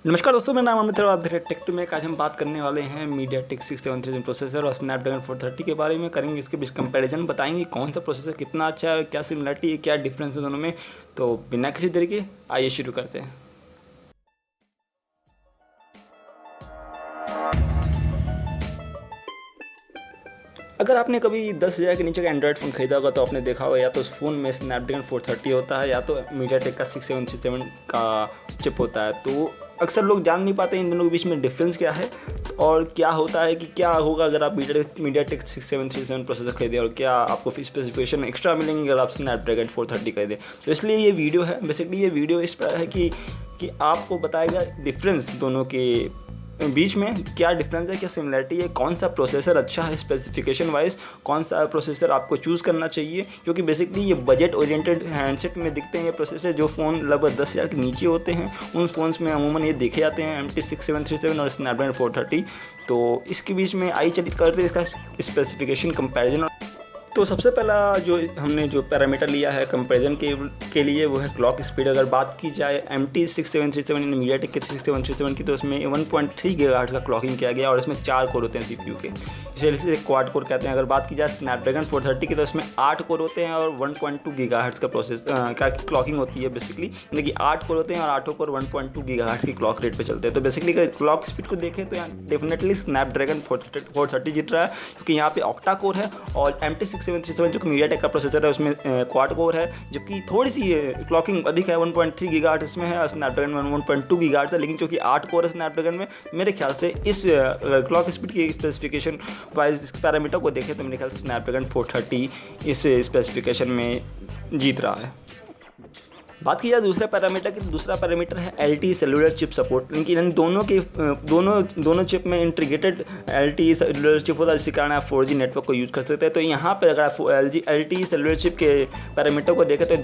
नमस्कार दोस्तों, मेरा नाम अमित और आप देख रहे हैं टेक टू में। आज हम बात करने वाले हैं मीडियाटेक 673 प्रोसेसर और स्नैपड्रैगन 430 के बारे में। करेंगे इसके बीच कंपैरिजन, बताएंगे कौन सा प्रोसेसर कितना अच्छा है, क्या सिमिलरिटी है, क्या डिफरेंस है दोनों में। तो बिना किसी देरी के आइए शुरू करते हैं। अगर आपने कभी 10,000 के नीचे का एंड्रॉयड फ़ोन खरीदा होगा तो आपने देखा होगा या तो उस फ़ोन में स्नैपड्रैगन 430 होता है या तो मीडियाटेक का 6737 का चिप होता है। तो अक्सर लोग जान नहीं पाते इन दोनों के बीच में डिफरेंस क्या है और क्या होता है कि क्या होगा अगर आप मीडियाटेक 6737 प्रोसेसर खरीदें और क्या आपको स्पेसिफिकेशन एक्स्ट्रा मिलेंगे अगर आप स्नैपड्रैगन 430 खरीदें। तो इसलिए ये वीडियो है, बेसिकली ये वीडियो इस पर है कि आपको बताएगा डिफरेंस दोनों के बीच में, क्या डिफरेंस है, क्या सिमिलरिटी है, कौन सा प्रोसेसर अच्छा है स्पेसिफिकेशन वाइज, कौन सा प्रोसेसर आपको चूज़ करना चाहिए। क्योंकि बेसिकली ये बजट ओरिएंटेड हैंडसेट में दिखते हैं ये प्रोसेसर, जो फ़ोन लगभग 10,000 के नीचे होते हैं उन फ़ोन्स में अमूमन ये देखे जाते हैं MT 6737 और स्नैपड्रैगन 430। तो इसके बीच में आइए चलिए करते हैं इसका स्पेसिफिकेशन कंपैरिजन। तो सबसे पहला हमने जो पैरामीटर लिया है कंपैरिजन के लिए वो है क्लॉक स्पीड। अगर बात की जाए MT 6737 मीडियाटेक के 6737 की, तो इसमें 1.3 गीगाहर्ट्ज़ का क्लॉकिंग किया गया और इसमें 4 कोर होते हैं CPU के, इसे क्वाड कोर कहते हैं। अगर बात की जाए स्नैपड्रैगन 430 की, तो इसमें 8 कोर होते हैं और 1.2 गीगाहर्ट्ज़ का का क्लॉकिंग होती है बेसिकली, यानी कि 8 कोर होते हैं और 8 कोर 1.2 गीगाहर्ट्ज़ की क्लॉक रेट पे चलते हैं। तो बेसिकली अगर क्लॉक स्पीड को देखें तो यहाँ डेफिनेटली स्नैपड्रैगन 430 जीत रहा है, क्योंकि यहाँ पे ऑक्टा कोर है और MT 6737 जो मीडियाटेक का प्रोसेसर है उसमें क्वाड कोर है, जबकि थोड़ी सी क्लॉकिंग अधिक है, 1.3 गीगाहर्ट्ज़ इसमें है और स्नैपड्रैगन में 1.2 गीगाहर्ट्ज़ है। लेकिन क्योंकि 8 कोर है स्नैपड्रैगन में, मेरे ख्याल से इस क्लॉक स्पीड की स्पेसिफिकेशन वाइज इस पैरामीटर को देखें तो मेरे ख्याल से स्नैपड्रैगन 430 इस स्पेसिफिकेशन में जीत रहा है। बात की जाए दूसरे पैरामीटर की, दूसरा पैरामीटर है LTE सेलुलर चिप सपोर्ट। इनकी दोनों चिप में इंटीग्रेटेड LTE सेलुलर चिप होता है, जिसके कारण आप 4G नेटवर्क को यूज़ कर सकते हैं। तो यहाँ पर अगर आप LTE सेलुलर चिप के पैरामीटर को देखें तो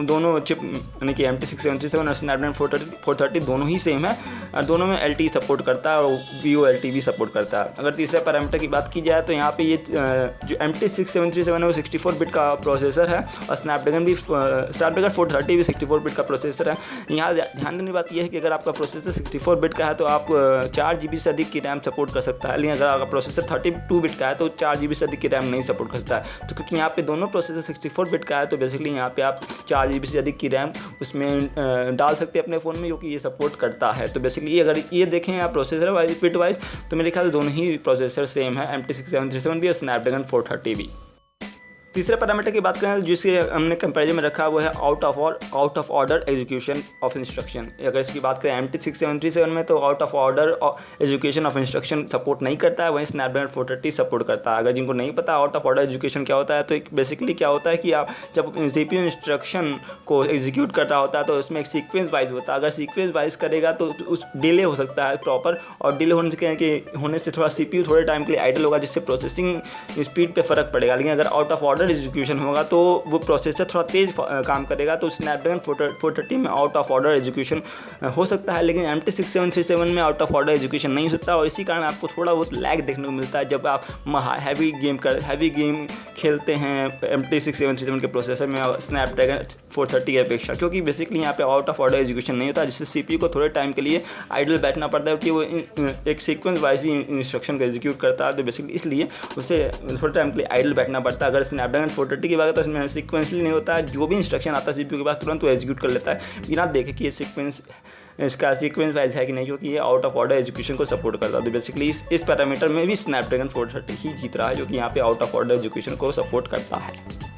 दोनों चिप यानी कि MT 6737 और स्नैपड्रैगन 430 दोनों ही सेम है और दोनों में LTE सपोर्ट करता है और VoLTE भी सपोर्ट करता है। अगर तीसरे पैरामीटर की बात की जाए तो यहाँ पे ये जो MT 6737 है वो 64 बिट का प्रोसेसर है और स्नैपड्रैगन 430 भी 64 बिट का प्रोसेसर है। यहाँ ध्यान देने की बात यह है कि अगर आपका प्रोसेसर 64 बिट का है तो आप 4 GB से अधिक की रैम सपोर्ट कर सकता है, लेकिन अगर आपका प्रोसेसर 32 बिट का है तो 4 GB से अधिक की रैम नहीं सपोर्ट कर सकता है। तो क्योंकि यहाँ पे दोनों प्रोसेसर 64 बिट का है तो बेसिकली यहाँ पे आप 4 GB से अधिक की रैम उसमें डाल सकते हैं अपने फ़ोन में, क्योंकि ये सपोर्ट करता है। तो बेसिकली अगर ये देखें आप प्रोसेसर वाइज बिट वाइज तो मेरे ख्याल से दोनों ही प्रोसेसर सेम है, MT 6737 भी और स्नैपड्रैगन 430 भी। तीसरे पैरामीटर की बात करें जिसे हमने कंपैरिजन में रखा वो है out of order education of instruction. अगर इसकी बात करें MT 6737 में तो out of order education of instruction support नहीं करता है, वहीं स्नैपड्रैगन 430 सपोर्ट करता है। अगर जिनको नहीं पता आउट ऑफ ऑर्डर एजुकेशन क्या होता है, तो बेसिकली क्या होता है कि आप जब CPU इंस्ट्रक्शन को एग्जीक्यूट कर रहा होता है तो उसमें एक सीक्वेंस वाइज होता है। अगर सीक्वेंस वाइज करेगा तो उस डिले हो सकता है प्रॉपर, और डिले होने से थोड़ा CPU थोड़े टाइम के लिए आइडल होगा, जिससे प्रोसेसिंग स्पीड पे फ़र्क पड़ेगा। लेकिन अगर आउट ऑफ ऑर्डर एजुकेशन होगा तो वो प्रोसेसर थोड़ा तेज काम करेगा। तो स्नैपड्रैगन 430 में आउट ऑफ ऑर्डर एजुकेशन हो सकता है, लेकिन MT 6737 में आउट ऑफ ऑर्डर एजुकेशन नहीं हो सकता और इसी कारण आपको थोड़ा बहुत लैग देखने को मिलता है जब आप हैवी गेम खेलते हैं MT 6737 के प्रोसेसर में स्नैपड्रैगन 430 की अपेक्षा, क्योंकि बेसिकली यहाँ पे आउट ऑफ ऑर्डर एजुकेशन नहीं होता, जिससे CPU को थोड़े टाइम के लिए आइडल बैठना पड़ता है, क्योंकि वो एक सीक्वेंस वाइज ही इंस्ट्रक्शन को एग्जीक्यूट करता है। तो बेसिकली इसलिए उसे थोड़े टाइम के लिए आइडल बैठना पड़ता है। अगर स्नैपड्रैगन 430 की बात तो इसमें सीक्वेंसली नहीं होता है, जो भी इंस्ट्रक्शन आता है CPU के पास तुरंत वो एग्जीक्यूट कर लेता है बिना देखे कि ये इसका सीक्वेंस वाइज है कि नहीं, क्योंकि ये आउट ऑफ ऑर्डर एजुकेशन को सपोर्ट करता है। तो बेसिकली इस पैरामीटर में भी स्नैपड्रैगन 430 ही जीत रहा है, जो कि यहाँ पे आउट ऑफ ऑर्डर एजुकेशन को सपोर्ट करता है।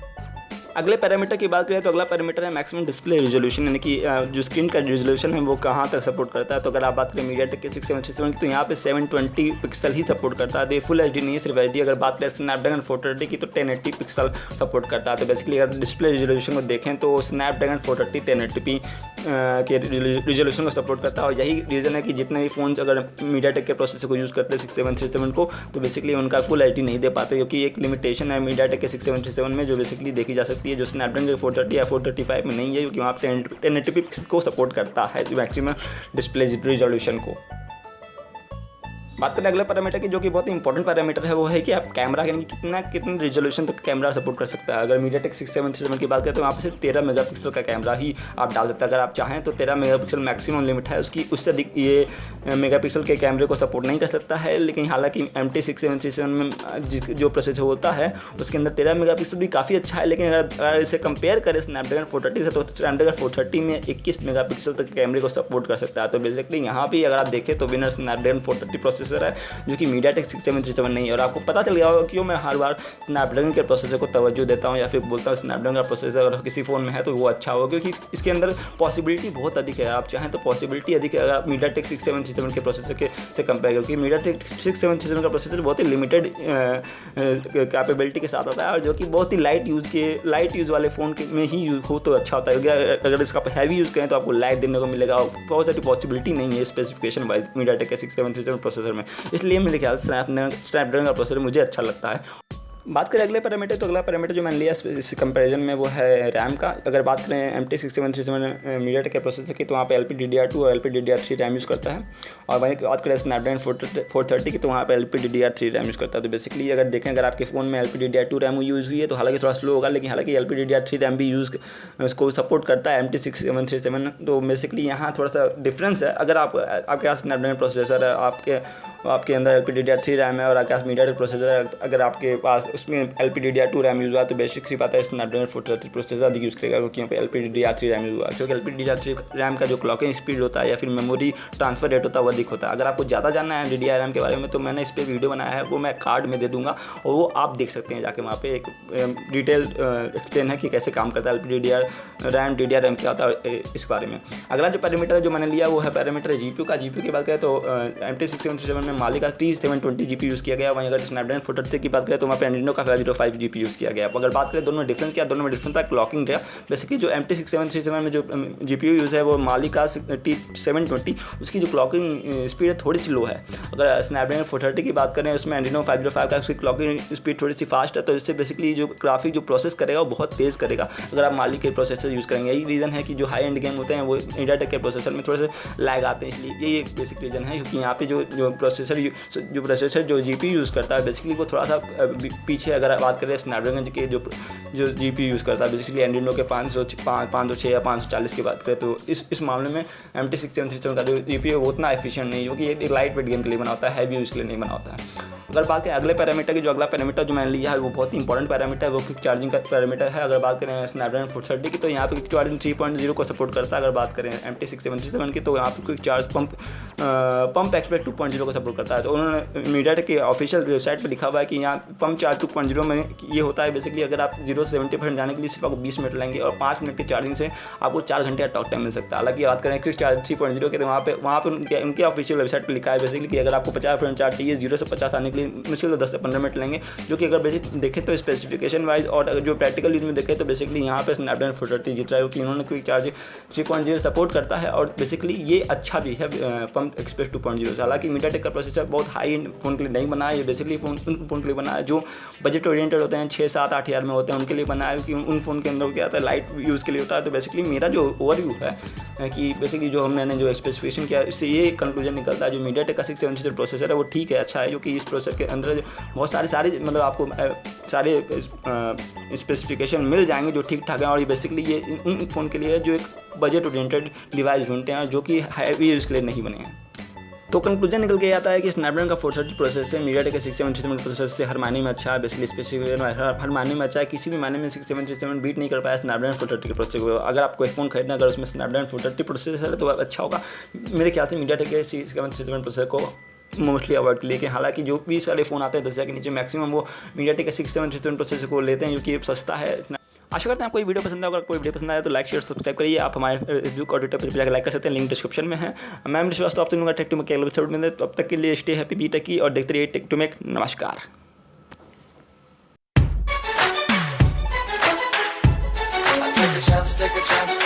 अगले पैरामीटर की बात करें तो अगला पैरामीटर है मैक्सिमम डिस्प्ले रिजोल्यूशन, यानी कि जो स्क्रीन का रिजोल्यूशन है वो कहाँ तक सपोर्ट करता है। तो अगर आप बात करें मीडियाटेक के 6737 की तो यहाँ पे 720 पिक्सल ही सपोर्ट करता है, तो फुल HD नहीं है, सिर्फ HD। अगर बात करें स्नैपड्रैगन 430 की तो 1080 पिक्सल सपोर्ट करता है। तो बेसिकली अगर डिस्प्ले रिजोल्यूशन को देखें तो स्नैपड्रैगन 430 1080p के रिजोल्यूशन को सपोर्ट करता है, और यही रीज़न है कि जितने भी फ़ोन अगर मीडियाटेक के प्रोसेसर को यूज़ करते हैं 6737 को तो बेसिकली उनका फुल HD नहीं दे पाते, क्योंकि एक लिमिटेशन है मीडियाटेक के 6737 में जो बेसिकली देखी जा सकती है, जो स्नैपड्रैगन 430 या 435 में नहीं है, क्योंकि वहाँ 1080p को सपोर्ट करता है मैक्सिमम डिस्प्ले रिजोल्यूशन को। बात करें अगले पैरामीटर की, जो कि बहुत ही इंपॉर्टेंट पैरामीटर है, वो है कि आप कैमरा यानी कितने रिजोल्यूशन तक कैमरा सपोर्ट कर सकता है। अगर मीडियाटेक 6737 की बात करें तो वहाँ पर सिर्फ 13 मेगापिक्सल का कैमरा ही आप डाल सकते हैं। अगर आप चाहें तो 13 मेगापिक्सल मैक्सिमम लिमिट है उसकी, उससे अधिक ये मेगापिक्सल के कैमरे को सपोर्ट नहीं कर सकता है। लेकिन हालांकि MT6737 में जो प्रोसेसर होता है उसके अंदर 13 मेगापिक्सल भी काफ़ी अच्छा है। लेकिन अगर इसे कंपेयर करें स्नैपड्रैगन 430 से, तो स्नैपड्रैगन 430 में 21 मेगापिक्सल तक कैमरे को सपोर्ट कर सकता है। तो बेसिकली यहाँ भी अगर आप देखें तो विनर स्नैपड्रैगन 430 प्रोसेसर है, जो कि मीडियाटेक 6737 नहीं है। और आपको पता चल गया होगा क्यों मैं हर बार स्नैपड्रैगन के प्रोसेसर को तवज्जो देता हूँ या फिर बोलता हूँ स्नैपड्रैगन का प्रोसेसर अगर किसी फ़ोन में है तो वो अच्छा होगा, क्योंकि इसके अंदर पॉसिबिलिटी बहुत अधिक है। आप चाहें तो पॉसिबिलिटी अधिक है अगर मीडियाटेक 6737 के प्रोसेसर से कंपेयर, क्योंकि मीडियाटेक 6737 का प्रोसेसर बहुत ही लिमिटेड कैपेबिलिटी के साथ आता है, और जो कि बहुत ही लाइट यूज़ वाले फ़ोन में ही यूज़ हो तो अच्छा होता है। अगर इसका हैवी यूज़ करें तो आपको लाइट देने को मिलेगा, बहुत सारी पॉसिबिलिटी नहीं है स्पेसिफिकेशन वाइज मीडियाटेक के 6737 प्रोसेसर में। इसलिए मेरे ख्याल से स्नैपड्रैगन का प्रोसेसर मुझे अच्छा लगता है। बात करें अगले पैरामीटर, तो अगला पैरामीटर जो मैंने लिया इस कंपैरिजन में वो है रैम का। अगर बात करें MT6737 मीडियाटेक के प्रोसेसर की, तो वहाँ पे LPDDR2 और LPDDR3 रैम यूज़ करता है। और वहीं बात करें स्नैपड्रैगन 430 की, तो वहाँ पे LPDDR3 रैम यूज़ करता है। तो बेसिकली अगर देखें, अगर आपके फ़ोन में LPDDR2 रैम यूज़ हुई है तो हालांकि थोड़ा स्लो होगा, लेकिन हालांकि LPDDR3 रैम भी उसको सपोर्ट करता है MT6737। तो बेसिकली यहाँ थोड़ा सा डिफरेंस है। अगर आपके पास स्नैपड्रैगन प्रोसेसर है, आपके अंदर LPDDR3 रैम है, और आपके पास मीडियाटेक प्रोसेसर है, अगर आपके पास उसमें LPDDR2 रैम यूज़ हुआ तो बेसिक सी बात है स्नैपड्रैगन 430 प्रोसेसर अधिक यूज़ करेगा, क्योंकि यहाँ पे LPDDR3 रैम यूज़ हुआ है। क्योंकि LPDDR3 रैम का जो क्लॉकिंग स्पीड होता है या फिर मेमोरी ट्रांसफर रेट होता है वो अधिक होता है। अगर आपको ज़्यादा जानना है DDR रैम के बारे में तो मैंने इस पर वीडियो बनाया है, वो मैं कार्ड में दे दूँगा और वो आप देख सकते हैं जाके। वहाँ पे एक डिटेल एक्सप्लेन है कि कैसे काम करता है LPDDR रैम, DDR रैम क्या होता है इस बारे में। अगला जो पैरामीटर जो मैंने लिया वो है पैरामीटर GPU का। GPU की बात करें तो MT6737 में मालिका T720 GPU यूज़ किया गया। वहीं अगर स्नैपड्रैगन 430 की बात करें तो वहाँ पे एंड्रीनो का 505 GPU यूज़ किया गया। अगर बात करें दोनों में डिफरेंस क्या, दोनों में डिफरेंस था क्लॉकिंग था। बेसिकली जो MT6737 में जो GPU यूज़ है वो मालिका T720, उसकी जो क्लॉकिंग स्पीड है थोड़ी सी लो है। अगर स्नैपड्रैगन 430 की बात करें उसमें एंड्रीनो 505 का उसकी क्लॉकिंग स्पीड थोड़ी सी फास्ट है, तो इससे बेसिकली जो ग्राफिक जो प्रोसेस करेगा वो बहुत तेज़ करेगा अगर आप मालिक के प्रोसेसर यूज़ करेंगे। यही रीज़न है कि जो हाई एंड गेम होते हैं वो मीडियाटेक के प्रोसेसर में थोड़े से लैग आते हैं, इसलिए यही एक बेसिक रीज़न है। क्योंकि यहाँ पे जो प्रोसेसर जो GPU यूज़ करता है बेसिकली वो थोड़ा सा पीछे। अगर बात करें स्नैपड्रैगन के जो GPU यूज़ करता है बेसिकली एंड्रीनो के 506 या 540 की बात करें, तो इस मामले में MT6737 का जो GPU वो उतना एफिशिएंट नहीं, क्योंकि ये लाइट वेट गेम के लिए बना होता है, हैवी यूज़ के लिए नहीं बना होता है। अगर बात करें अगले पैरामीटर की, जो अगला पैरामीटर जो मैंने लिया है वो बहुत ही इंपॉर्टेंट पैरामीटर है, वो क्विक चार्जिंग का पैरामीटर है। अगर बात करें स्नैपड्रैगन 430 की तो यहाँ पे क्विक चार्जिंग 3.0 को सपोर्ट करता है। अगर बात करें MT6737 की तो यहाँ पे क्विक चार्ज पंप एक्सप्रेस 2.0 को सपोर्ट करता है। तो उन्होंने मीडियाटेक के ऑफिशियल वेबसाइट पर लिखा हुआ है कि यहाँ पंप चार्ज 2.0 में ये होता है बेसिकली अगर आप 0 से 70% जाने के लिए सिर्फ आपको 20 मिनट लगेंगे और 5 मिनट की चार्जिंग से आपको 4 घंटे का टॉक टाइम मिल सकता है। हालांकि बात करें क्विक चार्ज 3.0 के तो वहाँ पे उनके ऑफिशियल वेबसाइट पर लिखा है बेसिकली कि अगर आपको 50% चार्ज चाहिए 0 से 50 आने के लिए मुश्किल 10 से 15 मिनट लेंगे, जो कि अगर बेसिक देखें तो स्पेसिफिकेशन वाइज और जो प्रैक्टिकल यूज में देखें तो बेसिकली यहाँ पे स्नैपड्रैगन 430 जीत रहा है, क्योंकि उन्होंने क्विक चार्ज 3.0 सपोर्ट करता है और बेसिकली ये अच्छा भी है पंप एक्सप्रेस 2.0 से। हालांकि मीडियाटेक का प्रोसेसर बहुत हाई एंड फोन के लिए नहीं बना है, ये बेसिकली उन फोन के लिए बना है जो बजट ओरिएंटेड होते हैं, 6, 7, 8 हज़ार में होते हैं, उनके लिए बना है। क्योंकि उन फोन के अंदर क्या होता है लाइट यूज़ के लिए होता है। तो बेसिकली मेरा जो ओवरव्यू है कि बेसिकली जो मैंने जो स्पेसिफिकेशन किया इससे ये कंक्लूजन निकलता है जो मीडियाटेक का 670 प्रोसेसर है वो ठीक है, अच्छा है, क्योंकि इस प्रोसेसर के अंदर बहुत सारे मतलब आपको सारे स्पेसिफिकेशन मिल जाएंगे जो ठीक ठाक हैं। और ये बेसिकली ये उन फ़ोन के लिए है जो एक बजट ओरिएंटेड डिवाइस ढूंढते हैं जो कि हैवी यूज़ के लिए नहीं बने हैं। तो कंक्लूजन निकल के आता है कि स्नैपड्रैगन का 430 प्रोसेसर मीडियाटेक के 6737 प्रोसेसर से हर मायने में अच्छा है, बेसिकली स्पेसिफिकेशन हर मायने में अच्छा है। किसी भी मायने में 6737 बीट नहीं कर पाया स्नैपड्रैगन 430 के प्रोसेसर को। अगर आप कोई फ़ोन खरीदना अगर उसमें स्नैपड्रैगन 430 प्रोसेसर है तो अच्छा होगा। मेरे ख्याल से मीडियाटेक के 6737 प्रोसेसर को मोस्टली अवॉइड कर लेकिन हालांकि जो 20 वाले फ़ोन आते हैं 10,000 के नीचे मैक्सिमम वो मीडियाटेक के 6737 प्रोसेसर को लेते हैं, क्योंकि सस्ता है। आशा करते हैं आपको ये वीडियो पसंद आएगा। अगर कोई वीडियो पसंद आया तो लाइक शेयर सब्सक्राइब करिए। आप हमारे फेसबुक और ट्विटर पर जाकर लाइक कर सकते हैं, लिंक डिस्क्रिप्शन में है। मैं विश्वास आपसे मिलूंगा टेक टू मेक अगले एपिसोड में। तब तक के लिए स्टे हैप्पी, बी टेकी और देखते रहिए टेक टू मेक। नमस्कार। Take a chance,